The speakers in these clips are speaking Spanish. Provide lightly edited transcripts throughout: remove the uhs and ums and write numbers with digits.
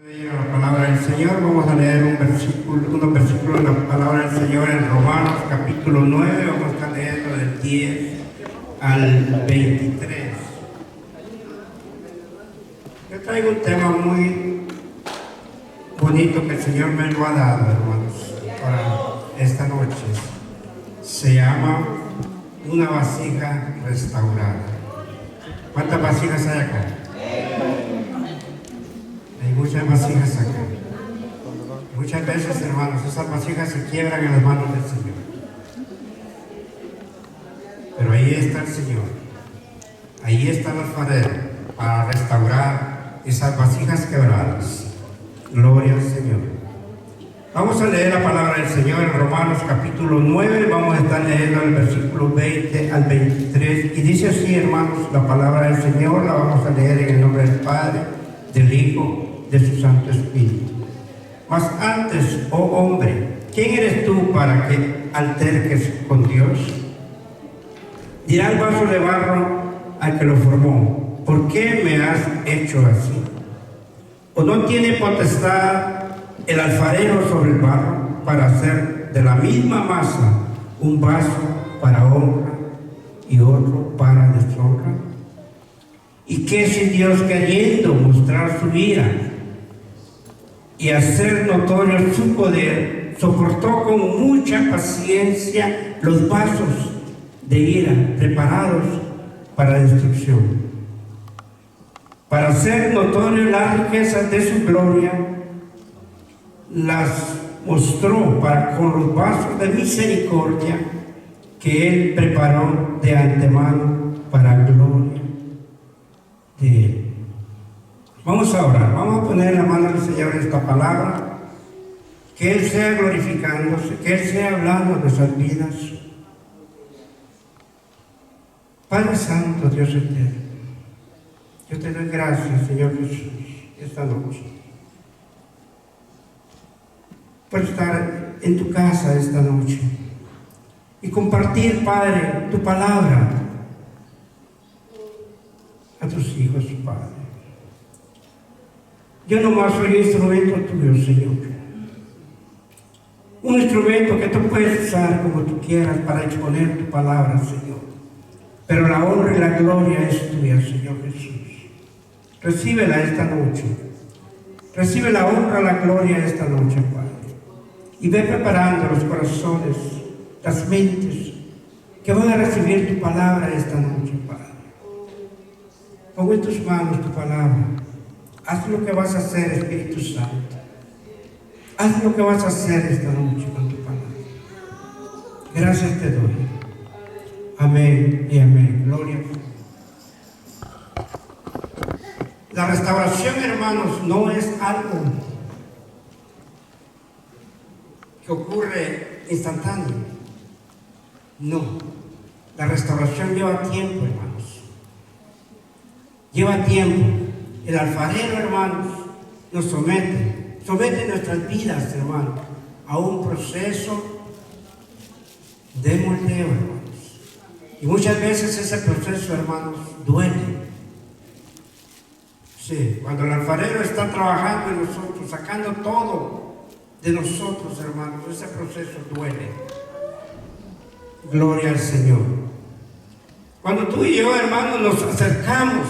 La palabra del Señor, vamos a leer unos versículos de la palabra del Señor en Romanos capítulo 9, vamos a estar leyendo del 10 al 23. Yo traigo un tema muy bonito que el Señor me lo ha dado, hermanos, para esta noche. Se llama una vasija restaurada. ¿Cuántas vasijas hay acá? Hay muchas vasijas acá. Muchas veces, hermanos, esas vasijas se quiebran en las manos del Señor. Pero ahí está el Señor. Ahí está el alfarero para restaurar esas vasijas quebradas. Gloria al Señor. Vamos a leer la palabra del Señor en Romanos capítulo 9. Vamos a estar leyendo el versículo 20 al 23. Y dice así, hermanos, la palabra del Señor la vamos a leer en el nombre del Padre, del Hijo, de su Santo Espíritu. Mas antes, oh hombre, ¿quién eres tú para que alterques con Dios? Dirá el vaso de barro al que lo formó: ¿por qué me has hecho así? ¿O no tiene potestad el alfarero sobre el barro para hacer de la misma masa un vaso para honra y otro para deshonra? ¿Y qué si Dios, queriendo mostrar su ira y hacer notorio su poder, soportó con mucha paciencia los vasos de ira preparados para destrucción, para hacer notorio las riquezas de su gloria? Las mostró con los vasos de misericordia que Él preparó de antemano para gloria de Él. Vamos a orar, vamos a poner en la mano del Señor esta palabra, que Él sea glorificándose, que Él sea hablando de nuestras vidas. Padre Santo, Dios eterno, yo te doy gracias, Señor Jesús, esta noche, por estar en tu casa esta noche y compartir, Padre, tu palabra a tus hijos, Padre. Yo nomás soy un instrumento tuyo, Señor. Un instrumento que tú puedes usar como tú quieras para exponer tu palabra, Señor. Pero la honra y la gloria es tuya, Señor Jesús. Recíbela esta noche. Recibe la honra y la gloria esta noche, Padre. Y ve preparando los corazones, las mentes, que van a recibir tu palabra esta noche, Padre. Pongo en tus manos tu palabra. Haz lo que vas a hacer, Espíritu Santo. Haz lo que vas a hacer esta noche con tu palabra. Gracias te doy. Amén y amén. Gloria a Dios. La restauración, hermanos, no es algo que ocurre instantáneo. No. La restauración lleva tiempo, hermanos. Lleva tiempo. El alfarero, hermanos, nos somete nuestras vidas, hermanos, a un proceso de moldeo, hermanos. Y muchas veces ese proceso, hermanos, duele. Sí, cuando el alfarero está trabajando en nosotros, sacando todo de nosotros, hermanos, ese proceso duele. Gloria al Señor. Cuando tú y yo, hermanos, nos acercamos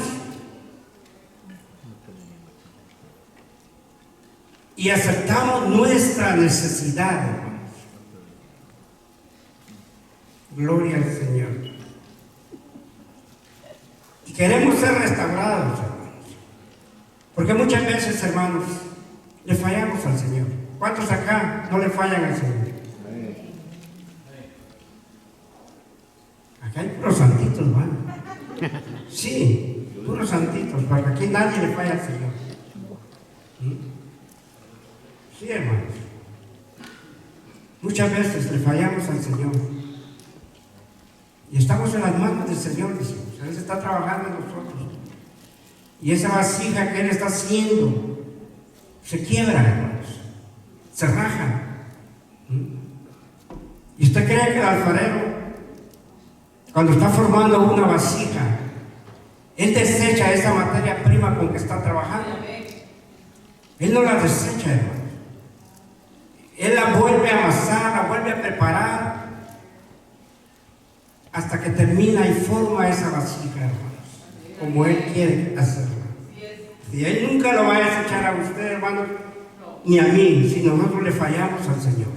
y aceptamos nuestra necesidad, hermanos. Gloria al Señor. Y queremos ser restaurados, hermanos. Porque muchas veces, hermanos, le fallamos al Señor. ¿Cuántos acá no le fallan al Señor? Acá hay puros santitos, hermano. Sí, puros santitos, porque aquí nadie le falla al Señor. Sí, hermanos. Muchas veces le fallamos al Señor. Y estamos en las manos del Señor, decimos. Él está trabajando en nosotros. Y esa vasija que Él está haciendo se quiebra, hermanos. Se raja. ¿Y usted cree que el alfarero, cuando está formando una vasija, él desecha esa materia prima con que está trabajando? Él no la desecha, hermanos. Él la vuelve a amasar, la vuelve a preparar hasta que termina y forma esa vasija, hermanos, como Él quiere hacerla. Y Él nunca lo va a desechar a usted, hermanos, ni a mí, si nosotros le fallamos al Señor.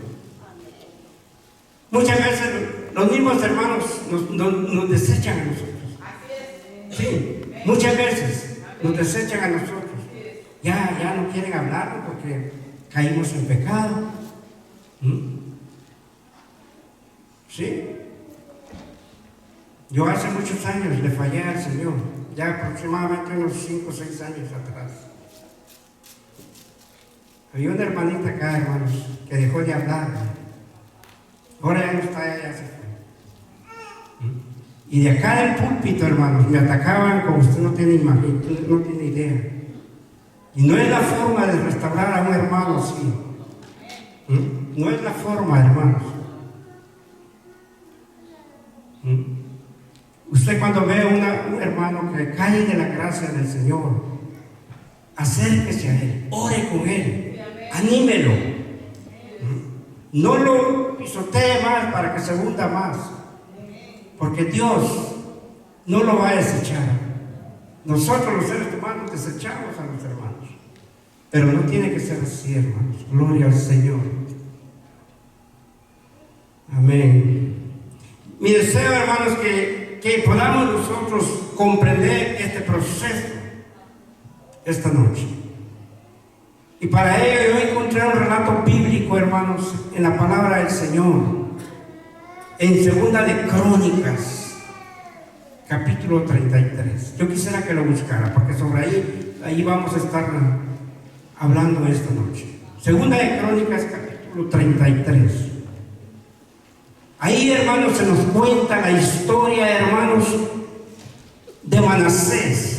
Muchas veces los mismos hermanos nos desechan a nosotros. Sí, muchas veces nos desechan a nosotros. Ya no quieren hablarnos porque caímos en pecado. ¿Sí? Yo hace muchos años le fallé al Señor, ya aproximadamente unos 5 o 6 años atrás. Había una hermanita acá, hermanos, que dejó de hablar. Ahora ya no está, ya se fue. Y de acá del púlpito, hermanos, me atacaban como usted no tiene imagen, no tiene idea. Y no es la forma de restaurar a un hermano así. No es la forma, hermanos. Usted cuando ve a un hermano que cae de la gracia del Señor, acérquese a Él, ore con Él, anímelo. No lo pisotee más para que se hunda más, porque Dios no lo va a desechar. Nosotros los seres humanos desechamos a los hermanos, pero no tiene que ser así, hermanos. Gloria al Señor. Amén. Mi deseo, hermanos, que podamos nosotros comprender este proceso esta noche. Y para ello yo encontré un relato bíblico, hermanos, en la palabra del Señor, en Segunda de Crónicas, capítulo 33. Yo quisiera que lo buscara, porque sobre ahí vamos a estar hablando esta noche. Segunda de Crónicas, capítulo 33. Ahí, hermanos, se nos cuenta la historia, hermanos, de Manasés.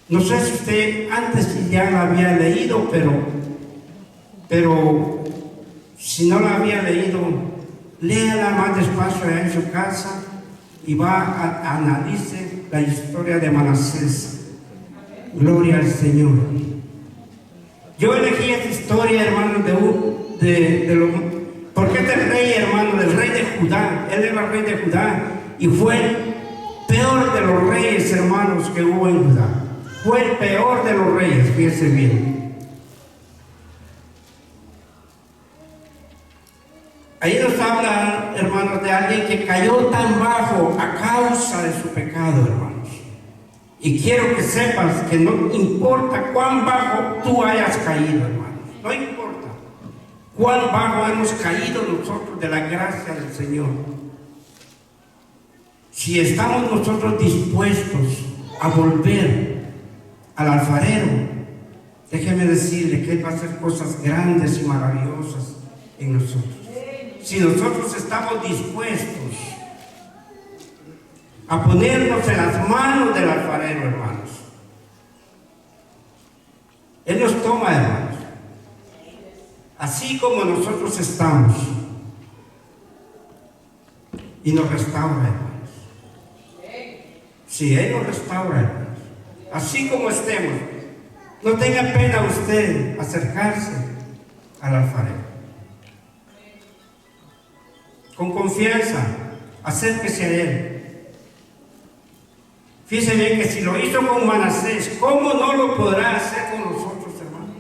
No sé si usted antes ya la había leído, pero si no la había leído, léala más despacio allá en su casa y va a analizar la historia de Manasés. Gloria al Señor. Yo elegí esta historia, hermanos, porque este rey, hermano, del rey de Judá, él era el rey de Judá y fue el peor de los reyes, hermanos, que hubo en Judá. Fue el peor de los reyes, fíjense bien. Ahí nos habla, hermanos, de alguien que cayó tan bajo a causa de su pecado, hermanos. Y quiero que sepas que no importa cuán bajo tú hayas caído, hermanos. No importa cuán bajo hemos caído nosotros de la gracia del Señor. Si estamos nosotros dispuestos a volver al alfarero, déjeme decirle que Él va a hacer cosas grandes y maravillosas en nosotros. Si nosotros estamos dispuestos a ponernos en las manos del alfarero, hermanos, Él nos toma, hermanos, así como nosotros estamos, y nos restaura, hermanos. Si Él nos restaura, hermanos, así como estemos, no tenga pena usted acercarse al alfarero. Con confianza, acérquese a Él. Fíjense bien que si lo hizo con Manasés, ¿cómo no lo podrá hacer con nosotros, hermanos?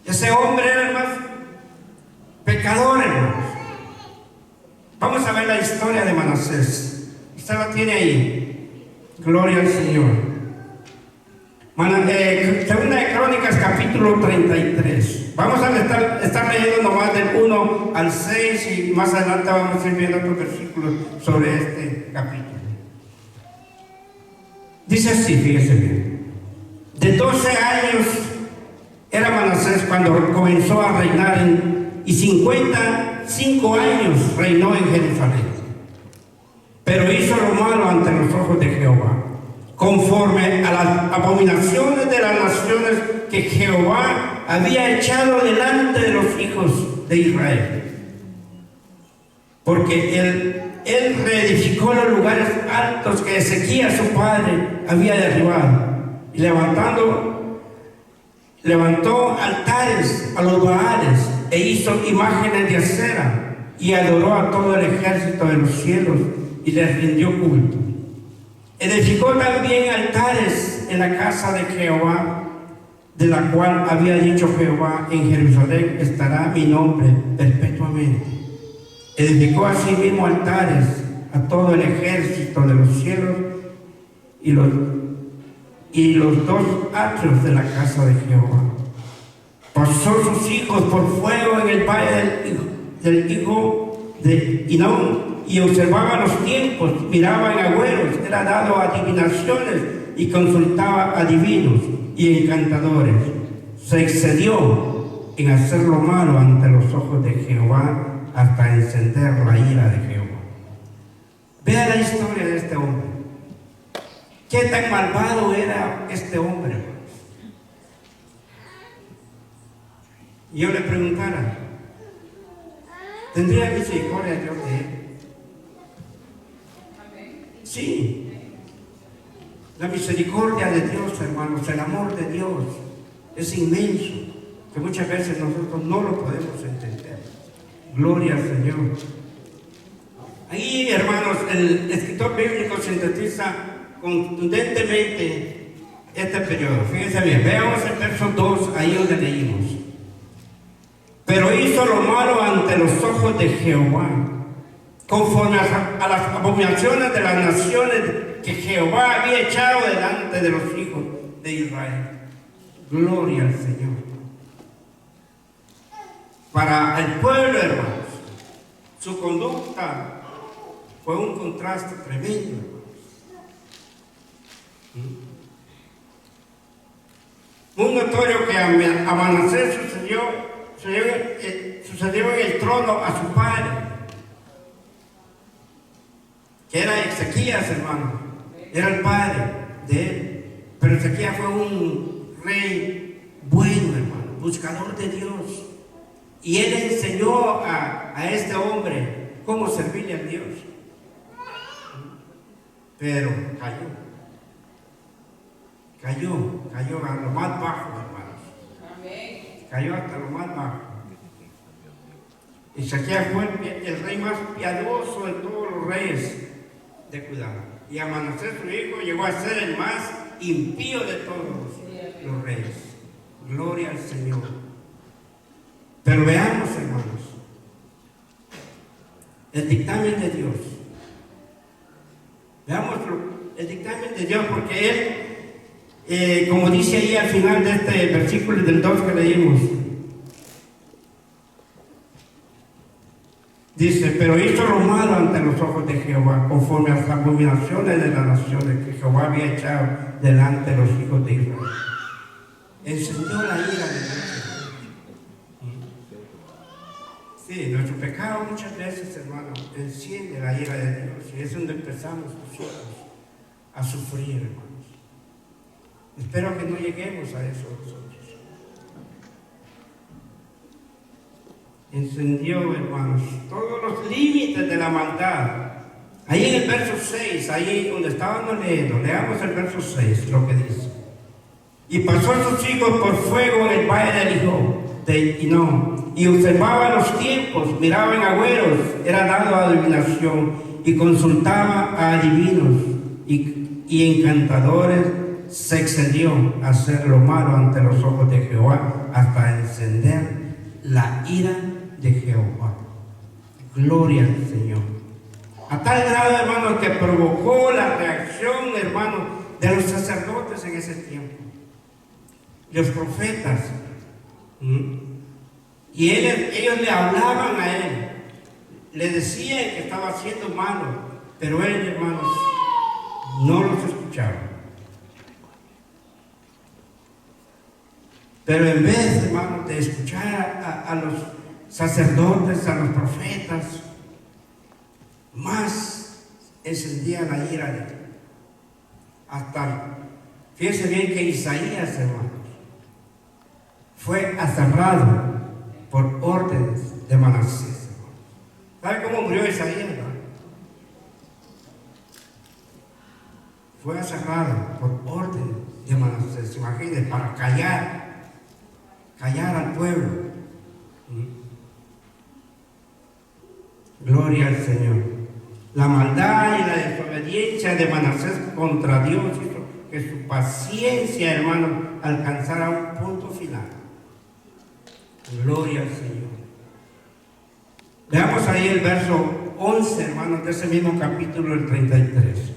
Ese hombre era el más pecador, hermanos. Vamos a ver la historia de Manasés. Usted la tiene ahí. Gloria al Señor. Segunda de Crónicas, capítulo 33. Vamos a estar leyendo nomás del 1 al 6 y más adelante vamos a ir viendo otros versículos sobre este capítulo. Dice así, fíjese bien. De 12 años era Manasés cuando comenzó a reinar y 55 años reinó en Jerusalén. Pero hizo lo malo ante los ojos de Jehová, conforme a las abominaciones de las naciones que Jehová había echado delante de los hijos de Israel. Porque él reedificó los lugares altos que Ezequías su padre había derribado, y levantando levantó altares a los Baales e hizo imágenes de acera y adoró a todo el ejército de los cielos y les rindió culto. Edificó también altares en la casa de Jehová, de la cual había dicho Jehová: en Jerusalén estará mi nombre perpetuamente. Edificó asimismo altares a todo el ejército de los cielos y los dos atrios de la casa de Jehová. Pasó sus hijos por fuego en el valle del hijo de Hinón, y observaba los tiempos, miraba en agüeros, era dado a adivinaciones y consultaba a divinos y encantadores. Se excedió en hacer lo malo ante los ojos de Jehová hasta encender la ira de Jehová. Vea la historia de este hombre. ¿Qué tan malvado era este hombre? Y yo le preguntara, ¿tendría misericordia Dios de él? Sí. La misericordia de Dios, hermanos, el amor de Dios es inmenso, que muchas veces nosotros no lo podemos entender. Gloria al Señor. Ahí, hermanos, el escritor bíblico sintetiza contundentemente este periodo. Fíjense bien, veamos el verso 2, ahí donde leímos. Pero hizo lo malo ante los ojos de Jehová, conforme a las abominaciones de las naciones que Jehová había echado delante de los hijos de Israel. Gloria al Señor. Para el pueblo, hermanos, su conducta fue un contraste tremendo, hermanos. Un notorio que a Manasés sucedió en el trono a su padre, que era Ezequías, hermano. Era el padre de él. Pero Ezequías fue un rey bueno, hermano, buscador de Dios. Y él enseñó a este hombre cómo servirle a Dios. Pero cayó a lo más bajo, hermanos. Cayó hasta lo más bajo. Ezequías fue el rey más piadoso de todos los reyes de Judá. Y a Manasés, su hijo, llegó a ser el más impío de todos los reyes. Gloria al Señor. Pero veamos, hermanos, el dictamen de Dios. Veamos el dictamen de Dios, porque Él, como dice ahí al final de este versículo del 2 que leímos, dice: pero hizo lo malo ante los ojos de Jehová, conforme a las abominaciones de las naciones que Jehová había echado delante de los hijos de Israel. Encendió la ira de Dios. Sí, nuestro pecado muchas veces, hermano, enciende la ira de Dios, y es donde empezamos nosotros a sufrir, hermanos. Espero que no lleguemos a eso nosotros. Encendió, hermanos, todos los límites de la maldad. Ahí en el verso 6, ahí donde estábamos leyendo, leamos el verso 6, lo que dice: y pasó a sus hijos por fuego en el valle del hijo de Hinón, y observaba los tiempos, miraba en agüeros, era dado a adivinación, y consultaba a adivinos y encantadores. Se excedió a hacer lo malo ante los ojos de Jehová hasta encender la ira de Jehová. Gloria al Señor. A tal grado, hermano, que provocó la reacción, hermano, de los sacerdotes en ese tiempo, los profetas. Y ellos le hablaban a él, le decían que estaba haciendo malo, pero él, hermanos, no los escuchaba. Pero en vez, hermanos, de escuchar a los sacerdotes, a los profetas, más encendía la ira de él. Hasta, fíjense bien que Isaías, hermanos, fue aserrado por órdenes de Manasés. ¿Sabe cómo murió Isaías? Fue aserrado por órdenes de Manasés. Imagínense, para callar callar al pueblo. Gloria al Señor. La maldad y la desobediencia de Manasés contra Dios hizo que su paciencia, hermano, alcanzara un punto final. Gloria al Señor. Veamos ahí el verso 11, hermanos, de ese mismo capítulo, el 33.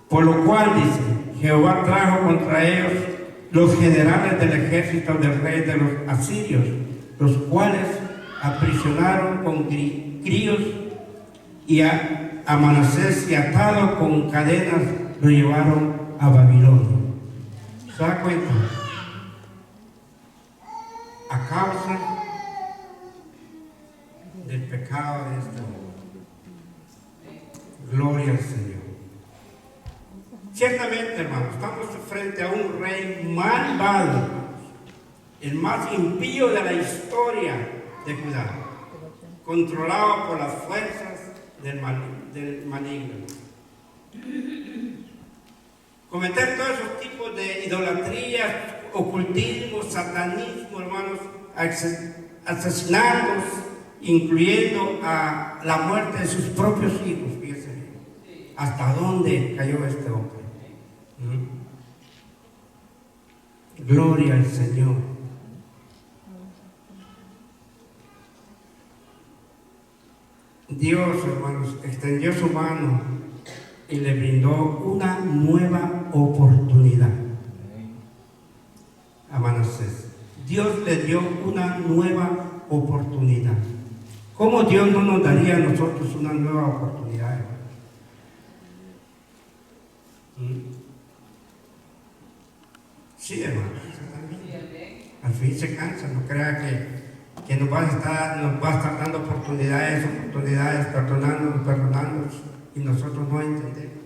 Por lo cual dice, Jehová trajo contra ellos los generales del ejército del rey de los asirios, los cuales aprisionaron con grillos y a Manasés, y atado con cadenas lo llevaron a Babilonia. ¿Se da cuenta? A causa del pecado de este mundo. Gloria al Señor. Ciertamente, hermanos, estamos frente a un rey malvado, hermanos, el más impío de la historia de Judá, controlado por las fuerzas del maligno. Cometer todos esos tipos de idolatrías, ocultismo, satanismo, hermanos, asesinatos, incluyendo a la muerte de sus propios hijos. Fíjense hasta dónde cayó este hombre. Gloria al Señor. Dios, hermanos, extendió su mano y le brindó una nueva oportunidad a Manasés. Dios le dio una nueva oportunidad. ¿Cómo Dios no nos daría a nosotros una nueva oportunidad, hermanos? Sí, hermanos. Al fin se cansa. No crea que nos va a estar dando oportunidades, perdonándonos, y nosotros no entendemos.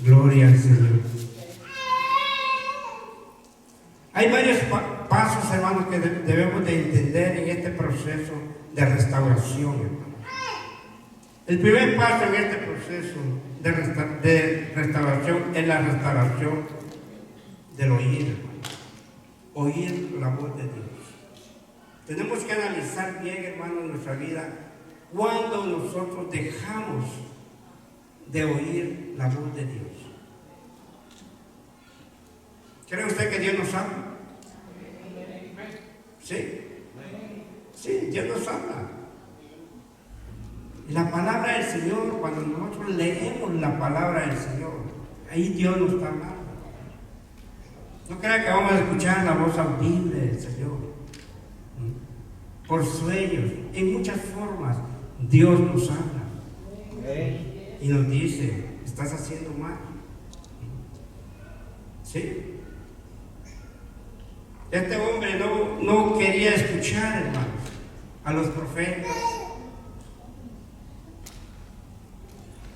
Gloria al Señor. Hay varios pasos, hermanos, que debemos de entender en este proceso de restauración, hermanos. El primer paso en este proceso de restauración es la restauración del oír, hermanos. Oír la voz de Dios. Tenemos que analizar bien, hermano, en nuestra vida cuando nosotros dejamos de oír la voz de Dios. ¿Cree usted que Dios nos habla? ¿Sí? Sí, Dios nos habla. La palabra del Señor, cuando nosotros leemos la palabra del Señor, ahí Dios nos está hablando. No crea que vamos a escuchar la voz audible del Señor. Por sueños, en muchas formas, Dios nos habla. Y nos dice, estás haciendo mal. ¿Sí? Este hombre no quería escuchar, hermanos, a los profetas.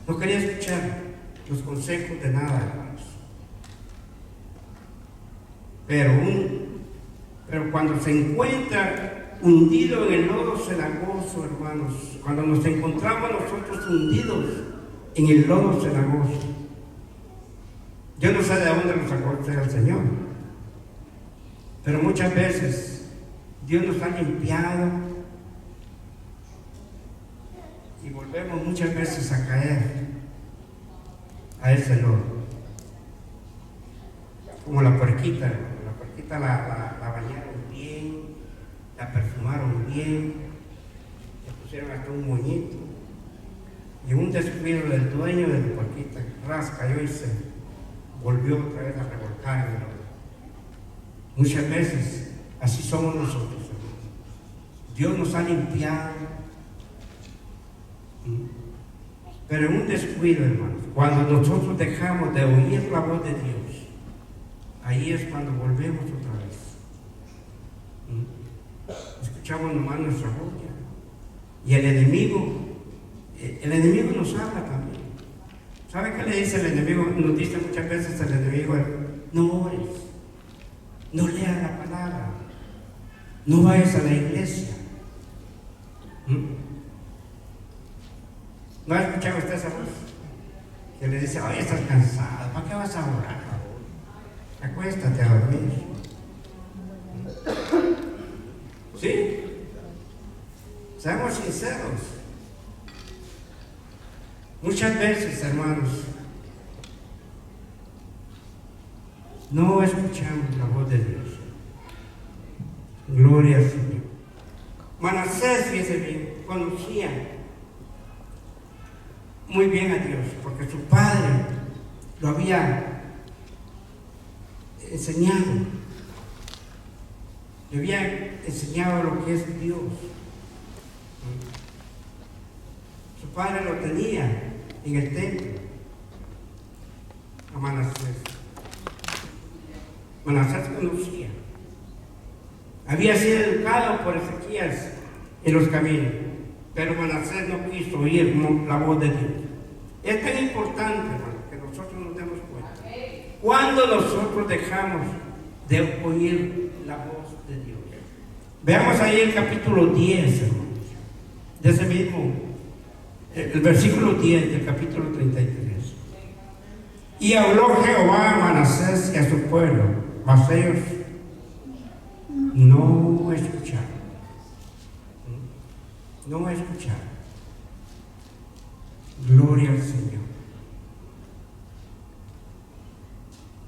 No quería escuchar los consejos de nada, hermanos. Pero cuando se encuentra hundido en el lodo cenagoso, hermanos, cuando nos encontramos nosotros hundidos en el lodo cenagoso, yo no sé de dónde nos sacó el Señor, pero muchas veces Dios nos ha limpiado y volvemos muchas veces a caer a ese lodo, como la puerquita. La puerquita la bañaron bien, la perfumaron bien, le pusieron hasta un moñito, y un descuido del dueño de la puerquita cayó y se volvió otra vez a revolcar en el lodo. Muchas veces así somos nosotros, hermanos. Dios nos ha limpiado, pero en un descuido, hermanos, cuando nosotros dejamos de oír la voz de Dios, ahí es cuando volvemos otra vez. Escuchamos nomás nuestra voz. Y el enemigo nos habla también. ¿Sabe qué le dice el enemigo? Nos dice muchas veces el enemigo: no ores, no leas la palabra, no vayas a la iglesia. ¿No ha escuchado usted esa voz? que le dice, oye, estás cansado, ¿para qué vas a orar? Acuéstate a dormir. ¿Sí? Seamos sinceros. Muchas veces, hermanos, no escuchamos la voz de Dios. Gloria al Señor. Manasés, fíjese bien, conocía muy bien a Dios, porque su padre lo había enseñado. Le había enseñado lo que es Dios. Su padre lo tenía en el templo, a Manasés. Manasés conocía. Había sido educado por Ezequías en los caminos, pero Manasés no quiso oír la voz de Dios. Es tan importante, hermano, que nosotros nos demos cuenta. Cuando nosotros dejamos de oír la voz de Dios. Veamos ahí el capítulo 10, hermanos, de ese mismo, el versículo 10 del capítulo 33. Y habló Jehová a Manasés y a su pueblo, mas ellos no escucharon. No escucharon. Gloria al Señor.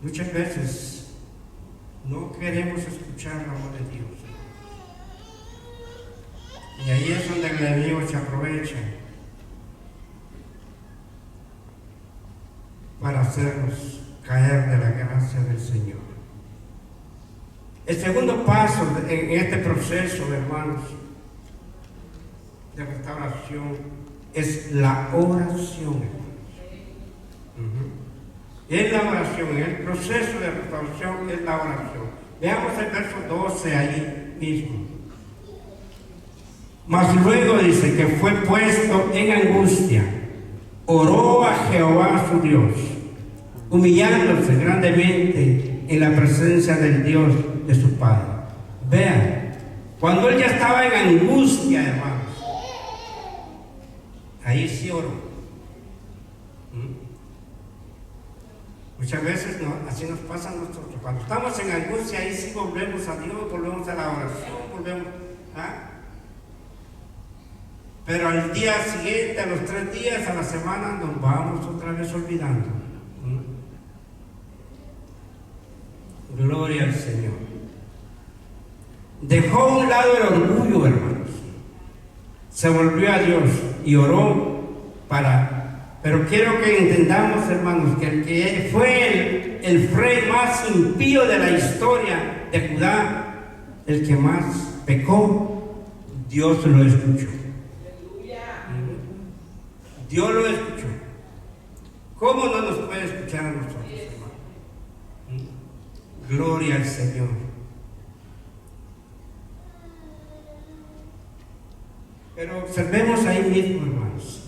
Muchas veces no queremos escuchar la voz de Dios. Y ahí es donde el enemigo se aprovecha para hacernos caer de la gracia del Señor. El segundo paso en este proceso, hermanos, de restauración es la oración. Es la oración, el proceso de restauración es la oración. Veamos el verso 12 ahí mismo. Mas luego dice que fue puesto en angustia, oró a Jehová su Dios, humillándose grandemente en la presencia del Dios de su padre. Vean, cuando él ya estaba en angustia, hermanos, ahí sí oró. Muchas veces así nos pasa a nosotros. Cuando estamos en angustia, ahí sí volvemos a Dios, volvemos a la oración, volvemos. Pero al día siguiente, a los 3 días, a la semana, nos vamos otra vez olvidando. Gloria al Señor. Dejó a un lado el orgullo, hermanos. Se volvió a Dios y oró pero quiero que entendamos, hermanos, que el que fue el rey más impío de la historia de Judá, el que más pecó, Dios lo escuchó. Dios lo escuchó. ¿Cómo no nos puede escuchar a nosotros, hermano? Gloria al Señor. Pero observemos ahí mismo, hermanos.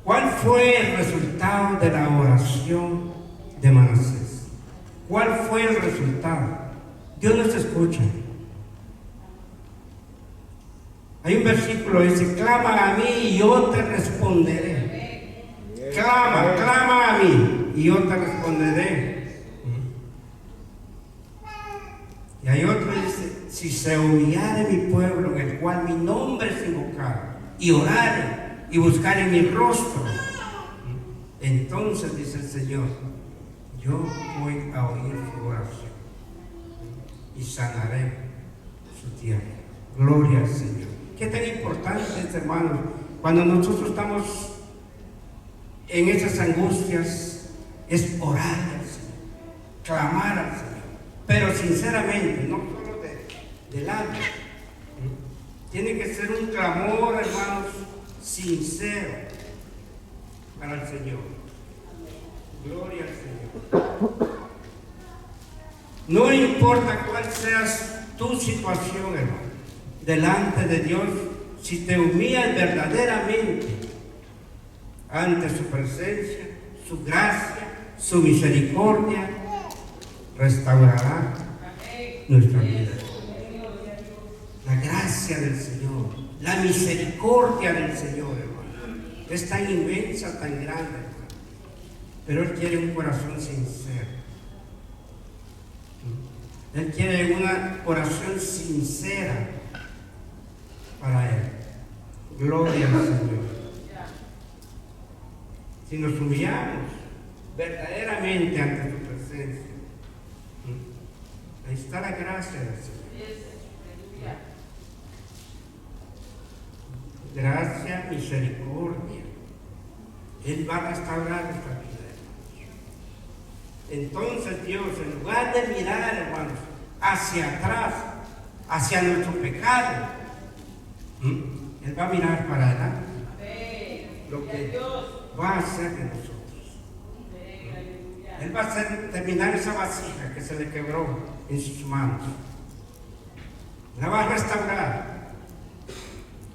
¿Cuál fue el resultado de la oración de Manasés? ¿Cuál fue el resultado? Dios nos escucha. Hay un versículo que dice: clama a mí y yo te responderé. Clama a mí y yo te responderé. Y hay otro que dice: si se humillare mi pueblo, en el cual mi nombre es invocado, y orare y buscar en mi rostro, entonces, dice el Señor, yo voy a oír su oración y sanaré su tierra. Gloria al Señor. Qué tan importante es, hermanos, cuando nosotros estamos en esas angustias, es orar al Señor, clamar al Señor, pero sinceramente, no solo del alma. Tiene que ser un clamor, hermanos, sincero para el Señor. Gloria al Señor. No importa cuál sea tu situación, hermano, delante de Dios, si te humillas verdaderamente ante su presencia, su gracia, su misericordia, restaurará nuestra vida. La gracia del Señor, la misericordia del Señor, hermano, Es tan inmensa, tan grande, pero Él quiere un corazón sincero. Él quiere una oración sincera para Él. Gloria al Señor. Si nos humillamos verdaderamente ante su presencia, ahí está la gracia del Señor. Gracia, misericordia. Él va a restaurar nuestra vida, hermanos. Entonces Dios, en lugar de mirar, hermanos, hacia atrás, hacia nuestro pecado, Él va a mirar para adelante. Lo que va a hacer de nosotros. Él va a hacer terminar esa vasija que se le quebró en sus manos. La va a restaurar.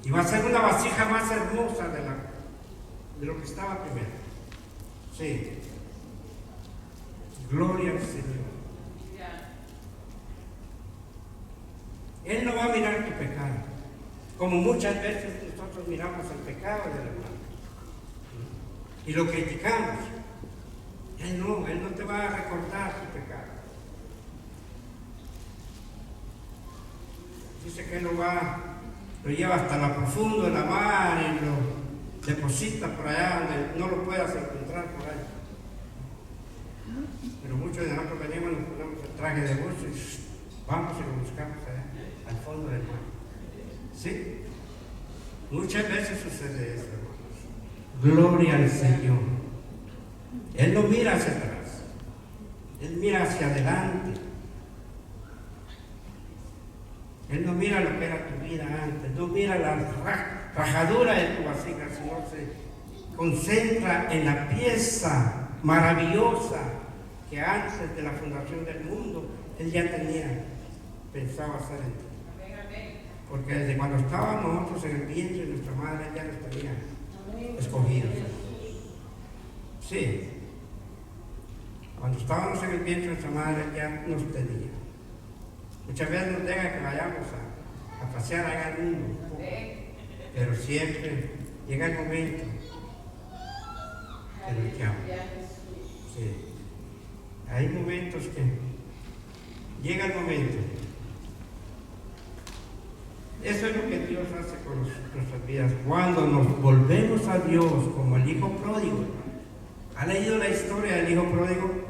Y va a ser una vasija más hermosa de lo que estaba primero. Sí. Gloria al Señor. Él no va a mirar tu pecado, como muchas veces nosotros miramos el pecado del hermano y lo criticamos. Él no te va a recordar tu pecado. Dice que lo lleva hasta lo profundo de la mar y lo deposita por allá donde no lo puedas encontrar por ahí. Pero muchos de nosotros venimos, nos ponemos el traje de buzo y vamos y lo buscamos allá, al fondo del mar. ¿Sí? Muchas veces sucede eso, hermanos. Gloria al Señor. Él no mira hacia atrás, Él mira hacia adelante. Él no mira lo que era tu vida antes, no mira la rajadura de tu vasija, sino se concentra en la pieza maravillosa que antes de la fundación del mundo Él ya tenía pensado hacer en ti. Porque desde cuando estábamos nosotros en el vientre de nuestra madre, ya nos tenía escogidos. Sí. Cuando estábamos en el vientre de nuestra madre, ya nos tenía. Muchas veces nos deja que vayamos a pasear allá al mundo, pero siempre llega el momento que nos llama. Sí. Hay momentos que llega el momento. Eso es lo que Dios hace con nuestras vidas. Cuando nos volvemos a Dios como el hijo pródigo. ¿Ha leído la historia del hijo pródigo?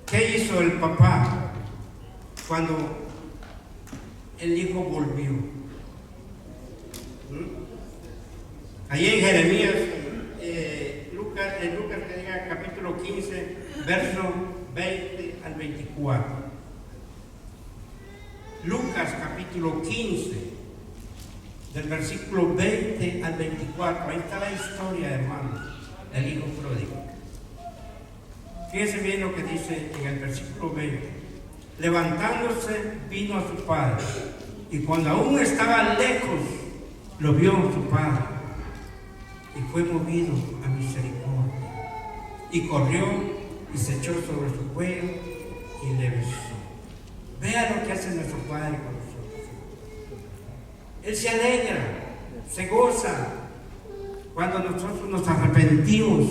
¿Qué hizo el papá cuando el hijo volvió? Allí en Jeremías, Lucas que diga capítulo 15, verso 20 al 24. Lucas capítulo 15, del versículo 20 al 24. Ahí está la historia, hermanos, del hijo pródigo. Fíjense bien lo que dice en el versículo 20. Levantándose, vino a su padre, y cuando aún estaba lejos, lo vio su padre, y fue movido a misericordia, y corrió y se echó sobre su cuello y le besó. Vea lo que hace nuestro Padre con nosotros. Él se alegra, se goza cuando nosotros nos arrepentimos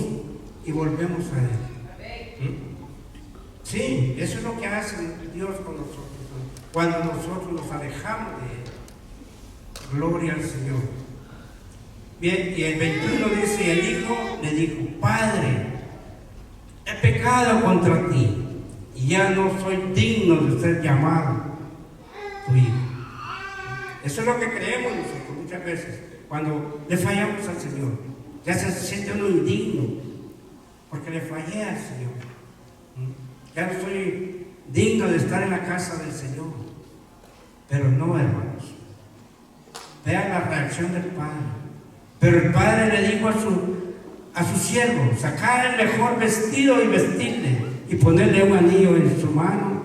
y volvemos a Él. Sí, eso es lo que hace Dios con nosotros cuando nosotros nos alejamos de Él. Gloria al Señor. Bien, y el 21 dice, y el hijo le dijo: Padre, he pecado contra ti y ya no soy digno de ser llamado tu hijo. Eso es lo que creemos nosotros muchas veces cuando le fallamos al Señor. Ya se siente uno indigno porque le fallé al Señor. Ya no soy digno de estar en la casa del Señor. Pero no, hermanos. Vean la reacción del Padre. Pero el Padre le dijo a su siervo: sacar el mejor vestido y vestirle, y ponerle un anillo en su mano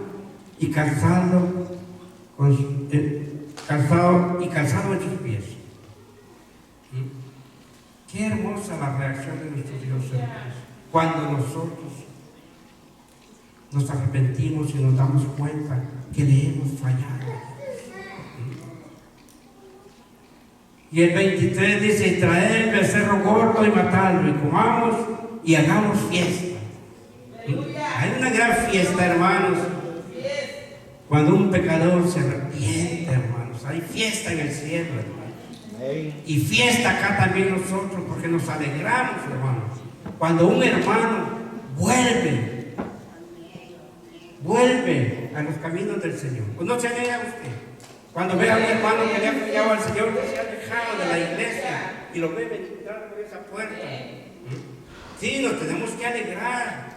y calzado en sus pies. Qué hermosa la reacción de nuestro Dios, hermanos, cuando nosotros nos arrepentimos y nos damos cuenta que le hemos fallado. Y el 23 dice, traed el becerro gordo y matadlo, y comamos y hagamos fiesta. Hay una gran fiesta, hermanos, cuando un pecador se arrepiente, hermanos. Hay fiesta en el cielo, hermanos. Y fiesta acá también nosotros, porque nos alegramos, hermanos. Cuando un hermano vuelve a los caminos del Señor. Pues no se alegra usted. Cuando ve a un hermano que le ha fallado al Señor, que se ha alejado de la iglesia y lo ve entrar por esa puerta. Sí, nos tenemos que alegrar.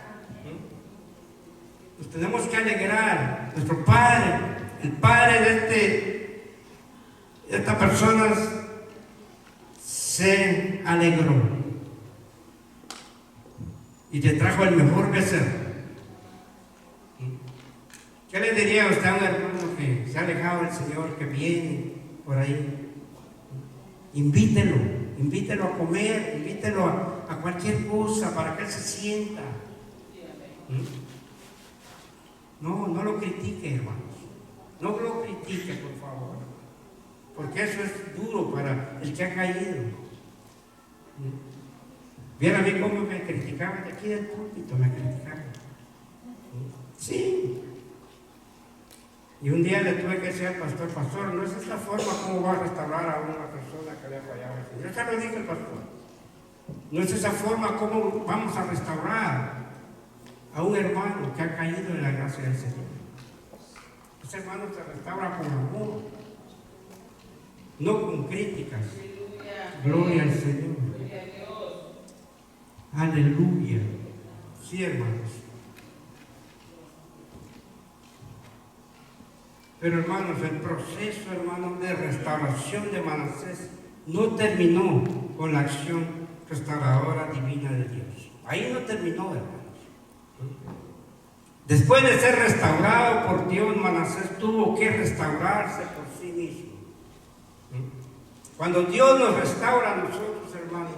Nos tenemos que alegrar. Nuestro Padre, el Padre de estas personas, se alegró y te trajo el mejor becerro. ¿Qué le diría a usted a un hermano que se ha alejado del Señor, que viene por ahí? Invítelo a comer, invítelo a cualquier cosa para que él se sienta. No lo critique, hermanos. No lo critique, por favor. Porque eso es duro para el que ha caído. Viera a mí cómo me criticaban de aquí del púlpito, me criticaban. Sí. Y un día le tuve que decir al pastor, no es esta forma como va a restaurar a una persona que le ha fallado al Señor. Yo se lo dije al pastor. No es esa forma como vamos a restaurar a un hermano que ha caído en la gracia del Señor. Ese hermano se restaura con amor, no con críticas. Gloria al Señor. Aleluya. Sí, hermanos. Pero hermanos, el proceso, hermanos, de restauración de Manasés no terminó con la acción restauradora divina de Dios. Ahí no terminó, hermanos. Después de ser restaurado por Dios, Manasés tuvo que restaurarse por sí mismo. Cuando Dios nos restaura a nosotros, hermanos,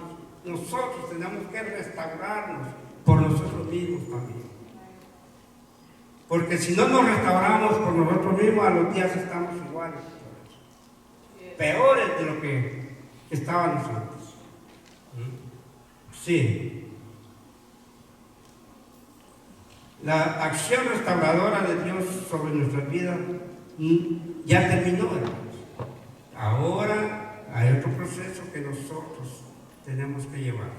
nosotros tenemos que restaurarnos por nosotros mismos también. Porque si no nos restauramos por nosotros mismos, a los días estamos iguales, peores de lo que estábamos antes. Sí. La acción restauradora de Dios sobre nuestras vidas ya terminó, hermanos. Ahora hay otro proceso que nosotros tenemos que llevar.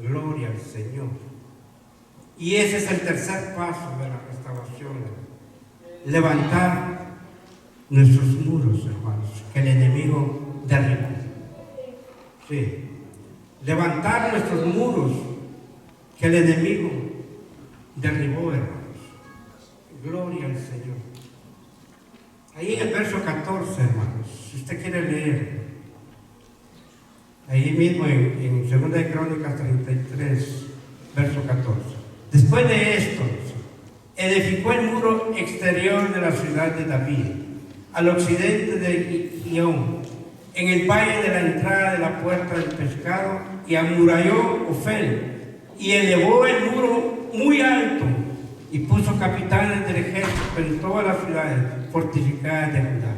Gloria al Señor. Y ese es el tercer paso de la restauración. Levantar nuestros muros, hermanos, que el enemigo derribó. Sí. Levantar nuestros muros que el enemigo derribó, hermanos. Gloria al Señor. Ahí en el verso 14, hermanos, si usted quiere leer, ahí mismo en 2 de Crónicas 33, verso 14. Después de esto, edificó el muro exterior de la ciudad de David, al occidente de Gión, en el valle de la entrada de la puerta del pescado, y amuralló Ofel, y elevó el muro muy alto, y puso capitanes del ejército en todas las ciudades fortificadas de Judá.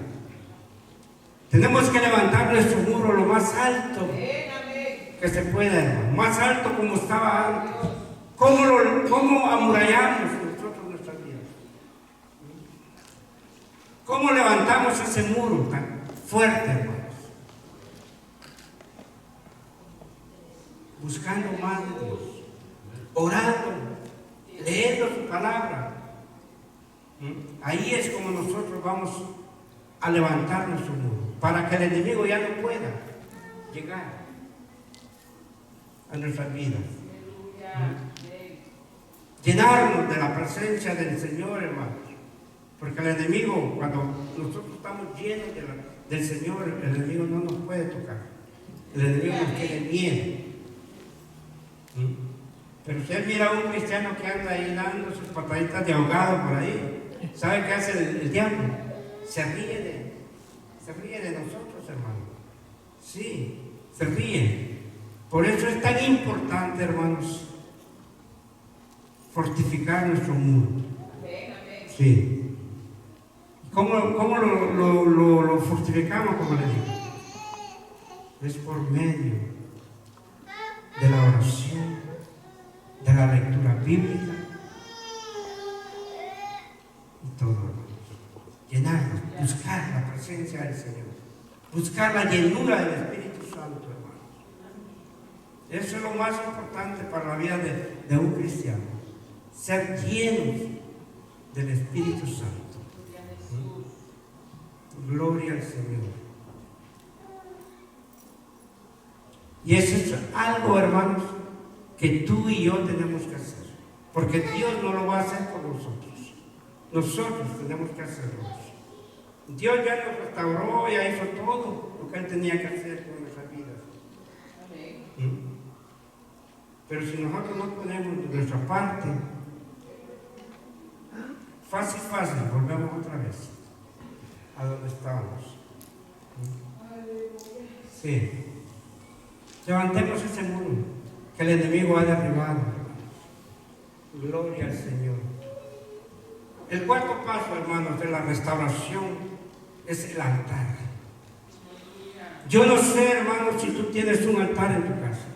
Tenemos que levantar nuestro muro lo más alto que se pueda, hermano, más alto como estaba antes. ¿Cómo amurallamos nosotros nuestras vidas? ¿Cómo levantamos ese muro tan fuerte, hermanos? Buscando más de Dios, orando, leyendo su palabra. Ahí es como nosotros vamos a levantar nuestro muro, para que el enemigo ya no pueda llegar a nuestras vidas. Llenarnos de la presencia del Señor, hermanos, porque el enemigo, cuando nosotros estamos llenos del Señor, el enemigo no nos puede tocar. El enemigo nos tiene miedo. Pero si él mira a un cristiano que anda ahí dando sus pataditas de ahogado por ahí, ¿sabe qué hace el diablo? Se ríe de nosotros, hermanos. Sí, se ríe. Por eso es tan importante, hermanos, fortificar nuestro muro. Sí. ¿Cómo lo fortificamos, como le digo? es por medio de la oración, de la lectura bíblica y todo, hermanos. Llenarnos, buscar la presencia del Señor, buscar la llenura del Espíritu Santo, hermanos. Eso es lo más importante para la vida de un cristiano, ser llenos del Espíritu Santo. Gloria al Señor. Y eso es algo, hermanos, que tú y yo tenemos que hacer, porque Dios no lo va a hacer por nosotros. Nosotros tenemos que hacerlo. Dios ya nos restauró, ya hizo todo lo que Él tenía que hacer con nuestras vidas. Pero si nosotros no ponemos de nuestra parte, fácil, volvemos otra vez a donde estábamos. Sí. Levantemos ese muro que el enemigo ha derribado. Gloria al Señor. El cuarto paso, hermanos, de la restauración es el altar. Yo no sé, hermanos, si tú tienes un altar en tu casa.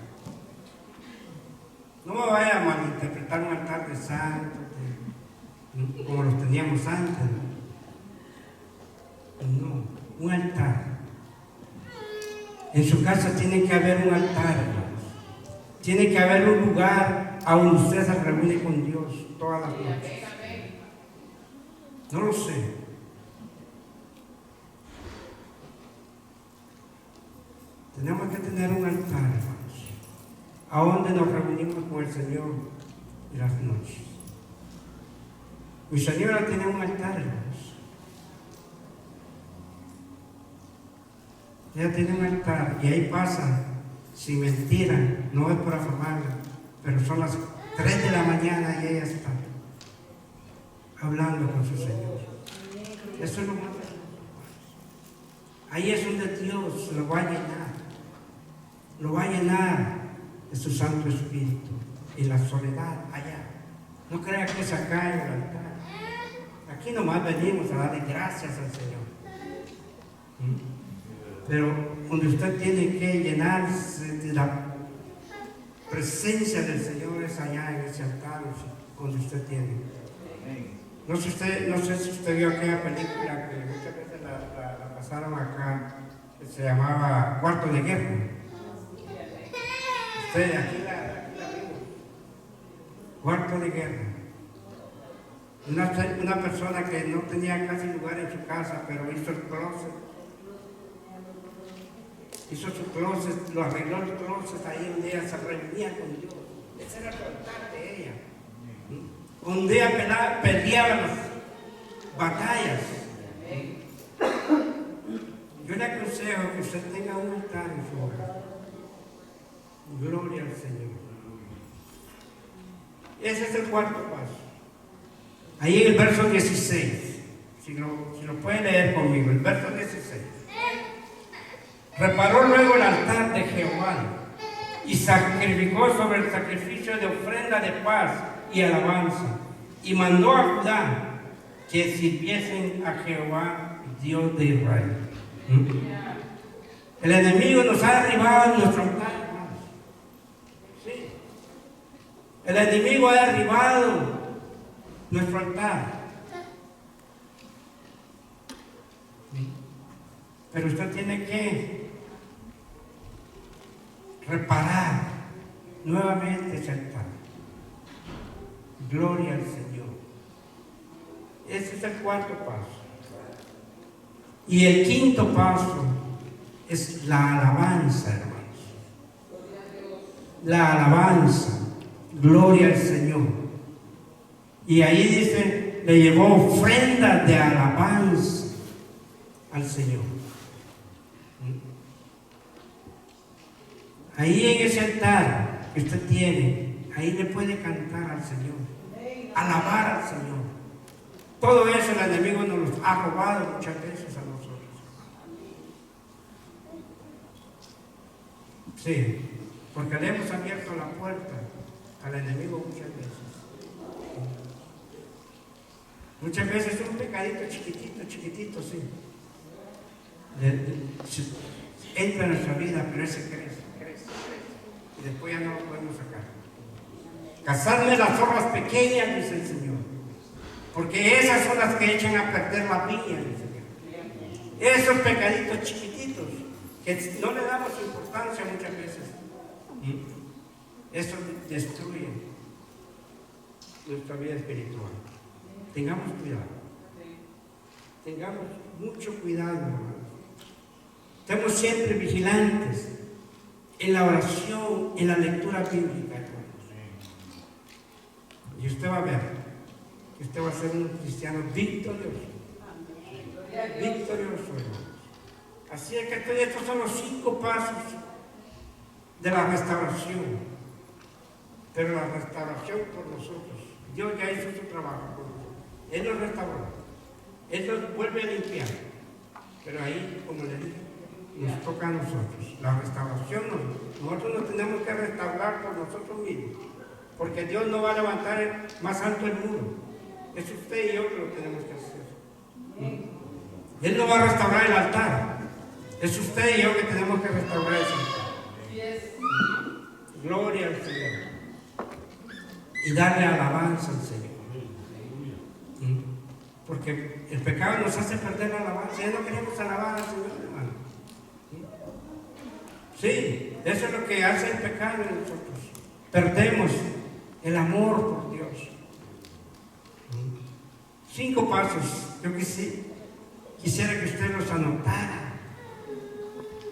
No me vaya a malinterpretar un altar de santo, como los teníamos antes. No, un altar. En su casa tiene que haber un altar, hermanos. Tiene que haber un lugar a donde usted se reúne con Dios todas las noches. No lo sé. Tenemos que tener un altar, hermanos, a donde nos reunimos con el Señor en las noches. Mi señora tiene un altar, hermanos. Ella tiene un altar y ahí pasa, sin mentira, no es por afamarla, pero son las 3 de la mañana y ella está hablando con su Señor. Eso es lo más hermoso. Ahí es donde Dios lo va a llenar. Lo va a llenar de su Santo Espíritu en la soledad allá. No crea que es acá en el altar. Aquí nomás venimos a darle gracias al Señor. Pero donde usted tiene que llenarse de la presencia del Señor es allá en ese altar donde usted tiene. No sé si usted vio aquella película que muchas veces la pasaron acá, que se llamaba Cuarto de Guerra. Usted aquí la vimos. Cuarto de Guerra. Una persona que no tenía casi lugar en su casa, pero hizo el closet. Hizo su closet, lo arregló el closet ahí donde ella se reunía con Dios. Ese era el altar de ella. Un día peleaba las batallas. Yo le aconsejo que usted tenga un altar en su hogar. Gloria al Señor. Ese es el cuarto paso. Ahí en el verso 16, si lo puede leer conmigo, el verso 16. Reparó luego el altar de Jehová y sacrificó sobre el sacrificio de ofrenda de paz y alabanza, y mandó a Judá que sirviesen a Jehová, Dios de Israel. El enemigo nos ha derribado en nuestro altar, hermanos. Sí. El enemigo ha derribado nuestro altar. Sí. Pero usted tiene que reparar nuevamente ese altar. Gloria al Señor. Ese es el cuarto paso. Y el quinto paso es la alabanza, hermanos. La alabanza. Gloria al Señor. Y ahí dice, le llevó ofrenda de alabanza al Señor. Ahí en ese altar que usted tiene, ahí le puede cantar al Señor, alabar al Señor. Todo eso el enemigo nos lo ha robado muchas veces a nosotros. Sí, porque le hemos abierto la puerta al enemigo muchas veces. Muchas veces un pecadito chiquitito, sí. entra en nuestra vida, pero ese crece, y después ya no lo podemos sacar. Cazadme las zorras pequeñas, dice el Señor, porque esas son las que echan a perder la viña, dice el Señor. Esos pecaditos chiquititos que no le damos importancia muchas veces, eso destruye nuestra vida espiritual. Tengamos cuidado, tengamos mucho cuidado, hermanos. Estemos siempre vigilantes en la oración, en la lectura bíblica, hermanos. Y usted va a ver que usted va a ser un cristiano victorioso. Victorioso, hermanos. Así es que estos son los 5 pasos de la restauración. Pero la restauración por nosotros. Dios ya hizo su trabajo por nosotros. Él nos restauró. Él nos vuelve a limpiar. Pero ahí, como le dije, nos toca a nosotros. La restauración, nosotros nos tenemos que restaurar por nosotros mismos. Porque Dios no va a levantar más alto el muro. Es usted y yo que lo tenemos que hacer. Él no va a restaurar el altar. Es usted y yo que tenemos que restaurar ese altar. Gloria al Señor. Y darle alabanza al Señor. Porque el pecado nos hace perder la alabanza. Ya no queremos alabar al Señor, hermano. Sí, eso es lo que hace el pecado en nosotros. Perdemos el amor por Dios. 5 pasos. Yo quisiera que usted los anotara.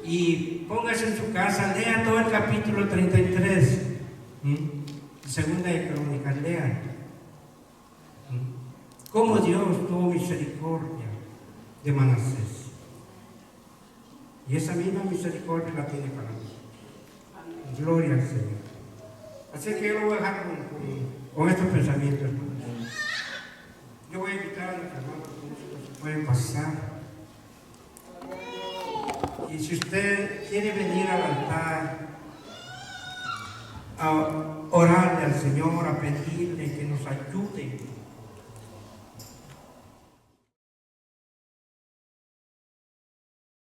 Y póngase en su casa, lea todo el capítulo 33. Segunda de Crónicas, lean. Cómo Dios tuvo misericordia de Manasés. Y esa misma misericordia la tiene para nosotros. Gloria al Señor. Así que yo lo voy a dejar con estos pensamientos, hermanos. Yo voy a invitar a los hermanos que se pueden pasar. Y si usted quiere venir al altar a orarle al Señor, a pedirle que nos ayude